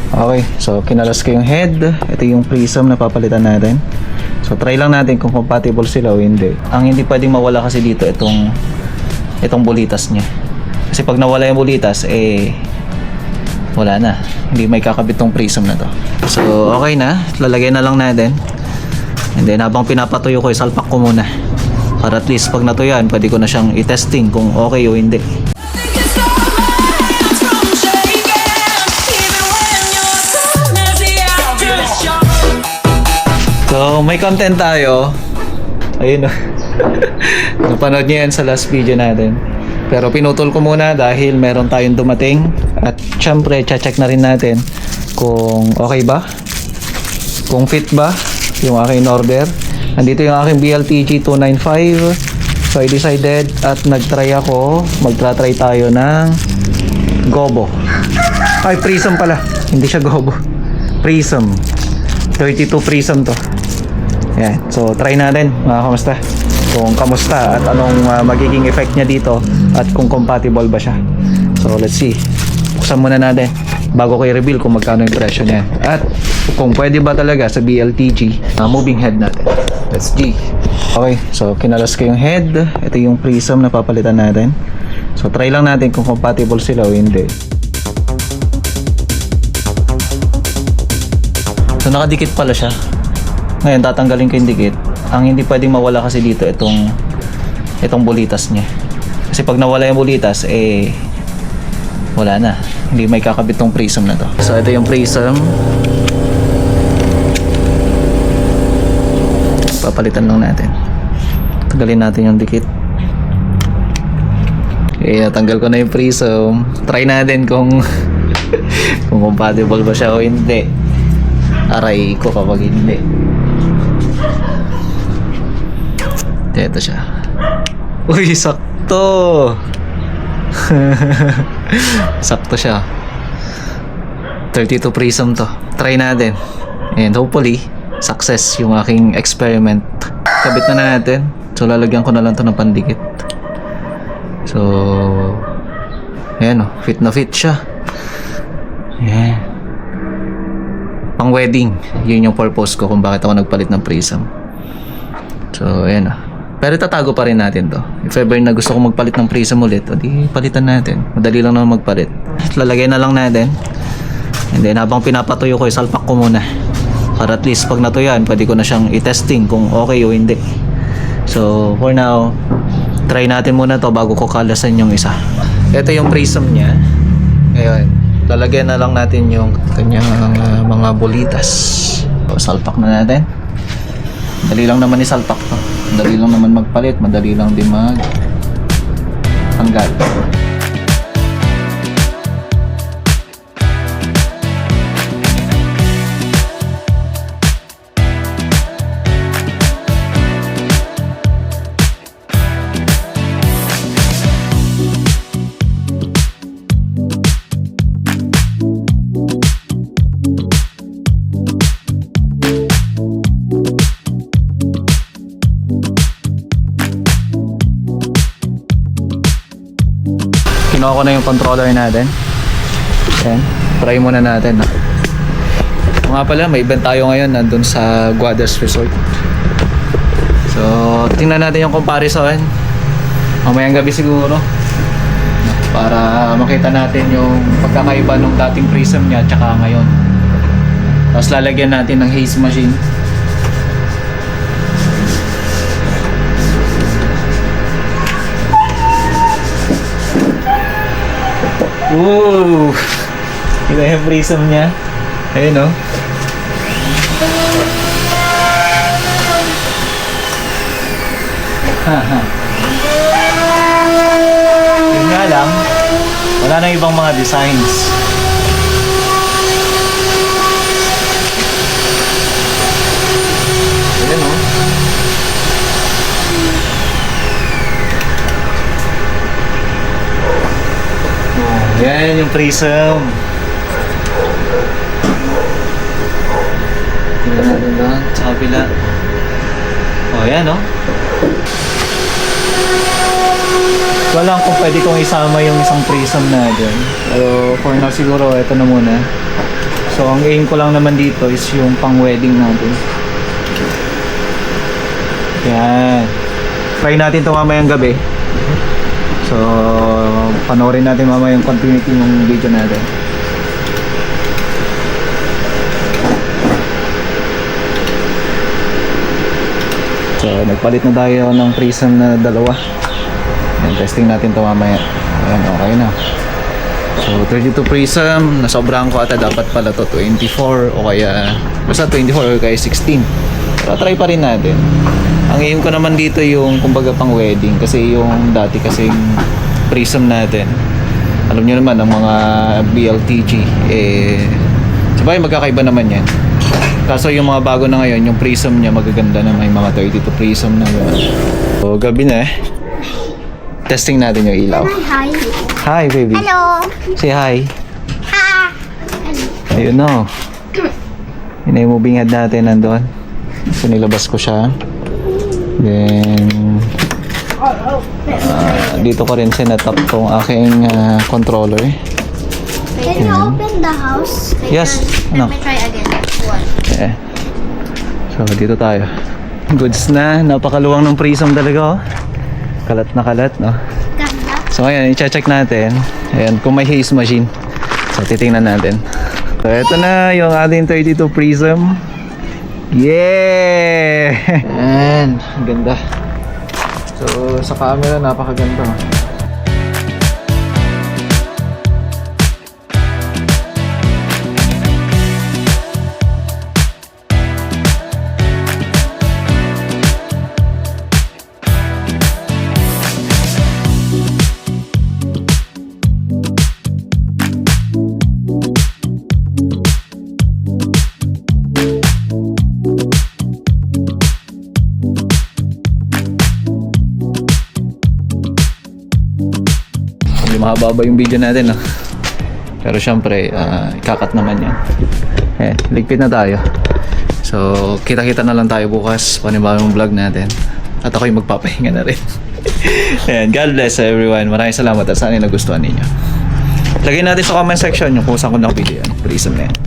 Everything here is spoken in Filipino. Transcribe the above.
Okay, so kinalas ko yung head. Ito yung prism na papalitan natin. So try lang natin kung compatible sila o hindi. Ang hindi pwedeng mawala kasi dito itong bulitas niya. Kasi pag nawala yung bulitas, wala na. Hindi may kakabit tong prism na to. So okay na, lalagay na lang natin. And then habang pinapatuyo ko, isalpak ko muna. Para at least pag natuyan, pwede ko na siyang i-testing kung okay o hindi. So, may content tayo. Ayun o. Napanood niyo yan sa last video natin. Pero pinutol ko muna dahil meron tayong dumating. At syempre, check na rin natin kung okay ba. Kung fit ba yung aking order. Nandito yung aking BLTG 295. So, I decided at nagtry ako. Magtra-try tayo ng Gobo. Ay, Prism pala. Hindi siya Gobo. Prism. 32 Prism to. Yan. So, try natin mga kamusta. Kung kamusta at anong magiging effect niya dito at kung compatible ba siya. So, let's see. Buksan muna natin bago ko i-reveal kung magkano yung presyo niya. At kung pwede ba talaga sa BLTG moving head natin. Let's see. Okay. So, kinalas ko yung head. Ito yung prism na papalitan natin. So, try lang natin kung compatible sila o hindi. So, nakadikit pala siya. Ngayon, tatanggalin ko yung dikit. Ang hindi pwedeng mawala kasi dito itong bulitas niya. Kasi pag nawala yung bulitas, wala na. Hindi may kakabit tong prism na to. So, ito yung prism. Papalitan lang natin. Tanggalin natin yung dikit. Natanggal ko na yung prism. Try natin kung kung compatible ba siya o hindi. Aray ko kapag hindi. Ito siya. Uy, sakto. Sakto siya. 32 prism to. Try natin. And hopefully, success yung aking experiment. Kabit na natin. So, lalagyan ko na lang to ng pandikit. So, ayan o. Fit na fit siya. Ayan. Pang wedding. Yun yung purpose ko kung bakit ako nagpalit ng prism. So, ayan o. Pero tatago pa rin natin to. If ever na gusto ko magpalit ng prism ulit, di palitan natin. Madali lang naman magpalit. Lalagay na lang natin. And then habang pinapatuyo ko, isalpak ko muna. Para at least pag natuyan, pwede ko na siyang i-testing kung okay o hindi. So for now, try natin muna to bago ko kalasan yung isa. Ito yung prism niya. Ngayon, lalagyan na lang natin yung kanyang mga bulitas. So, salpak na natin. Madali lang naman isalpak to. Madali lang naman magpalit, madali lang din tanggal. Kinuha ko na yung controller natin. Ayan. Try muna natin. Nga pala, may event tayo ngayon nandun sa Guadas Resort. So, tingnan natin yung comparison. Mamayang gabi siguro. Para makita natin yung pagkakaiba ng dating prism niya at saka ngayon. Tapos lalagyan natin ng haze machine. Woo! Ito yung prism niya. Ayun o. Yun nga lang, wala na ibang mga designs. Ayun o. Yan yung prism. Tingnan natin doon sa kabila. Yan o. Wala kung pwede kong isama yung isang prism na dyan. Pero for now siguro ito na muna. So ang aim ko lang naman dito is yung pang wedding natin. Yan. Try natin ito mamayang gabi. So panoorin natin mamaya yung continuity ng video natin. So nagpalit na tayo ng prism na dalawa. Yan, testing natin ito mamaya. Ayan, okay na. So 32 prism, nasobrahan ko ata dapat pala to 24 o kaya basta 24 o kaya 16. Pero try pa rin natin. Ang aim ko naman dito yung kumbaga pang wedding kasi yung dati kasing prism natin. Alam niyo naman ang mga BLTG sabay magkakaiba naman yan. Kaso yung mga bago na ngayon, yung prism niya magaganda na may mga 32 prism na gano'n. So gabi na testing natin yung ilaw. Hi. Hi baby. Hello. Say hi. Ha. Ayun na. Yun na yung moving head natin nandun. So nilabas ko siya. Then dito ko rin sinetap tong aking controller. Can you open the house? Yes. Ano? Let me try again. One. Eh. So dito tayo. Goods na. Napakaluwang ng prism talaga oh. Kalat na kalat no. Ganda. So ngayon, i-check natin. Ayan, kung may haze machine. So titingnan natin. So ito na yung ating 32 prism. Yeah! Ayan, ang ganda. So sa camera, napakaganda. Mahaba yung video natin no? Pero syempre ikakat naman yan. Ligpit na tayo. So kita-kita na lang tayo bukas panibagong vlog natin. At ako'y magpapahinga na rin. Ayan, God bless everyone. Maraming salamat at sana nagustuhan ninyo. Lagay natin sa comment section yung kung saan ko na video yan. Prism na yan.